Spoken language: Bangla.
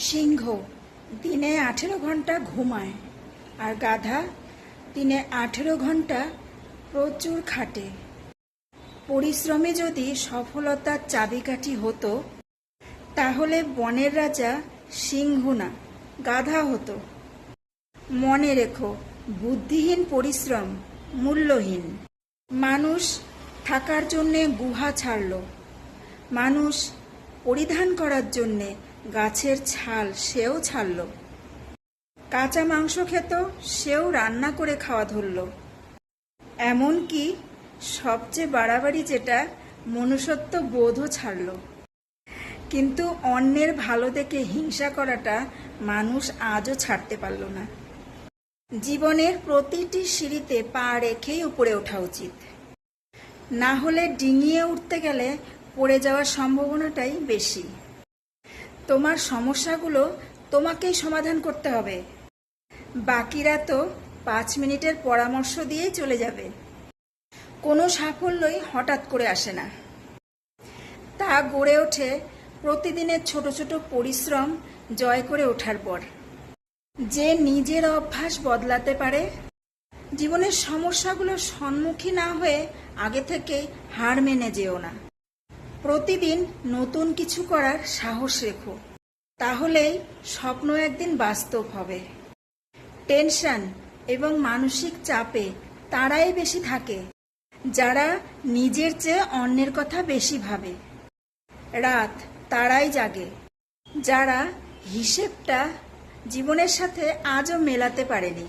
সিংহ দিনে 18 ঘন্টা ঘুমায় আর গাধা দিনে 18 ঘন্টা প্রচুর খাটে। পরিশ্রমে যদি সফলতার চাবিকাঠি হতো তাহলে বনের রাজা সিংহ না গাধা হতো। মনে রেখো, বুদ্ধিহীন পরিশ্রম মূল্যহীন। মানুষ থাকার জন্যে গুহা ছাড়ল, মানুষ পরিধান করার জন্যে গাছের ছাল সেও ছাড়ল। কাঁচা মাংস খেত, সেও রান্না করে খাওয়া ধরল। এমনকি সবচেয়ে বাড়াবাড়ি যেটা মনুষ্যত্ব বোধও ছাড়ল। কিন্তু অন্যের ভালো দেখে হিংসা করাটা মানুষ আজও ছাড়তে পারল না। জীবনের প্রতিটি সিঁড়িতে পা রেখেই উপরে ওঠা উচিত, না হলে ডিঙিয়ে উঠতে গেলে পড়ে যাওয়ার সম্ভাবনাটাই বেশি। তোমার সমস্যাগুলো তোমাকেই সমাধান করতে হবে, বাকিরা তো 5 মিনিটের পরামর্শ দিয়েই চলে যাবে। কোনো সাফল্যই হঠাৎ করে আসে না, তা গড়ে ওঠে প্রতিদিনের ছোট ছোট পরিশ্রম জয় করে ওঠার পর। যে নিজের অভ্যাস বদলাতে পারে, জীবনের সমস্যাগুলোর সম্মুখীন না হয়ে আগে থেকেই হার মেনে যেও না। প্রতিদিন নতুন কিছু করার সাহস রেখো, তাহলেই স্বপ্ন একদিন বাস্তব হবে। টেনশন এবং মানসিক চাপে তারাই বেশি থাকে যারা নিজের চেয়ে অন্যের কথা বেশি ভাবে। রাত তারাই জাগে যারা হিসেবটা জীবনের সাথে আজও মেলাতে পারেনি।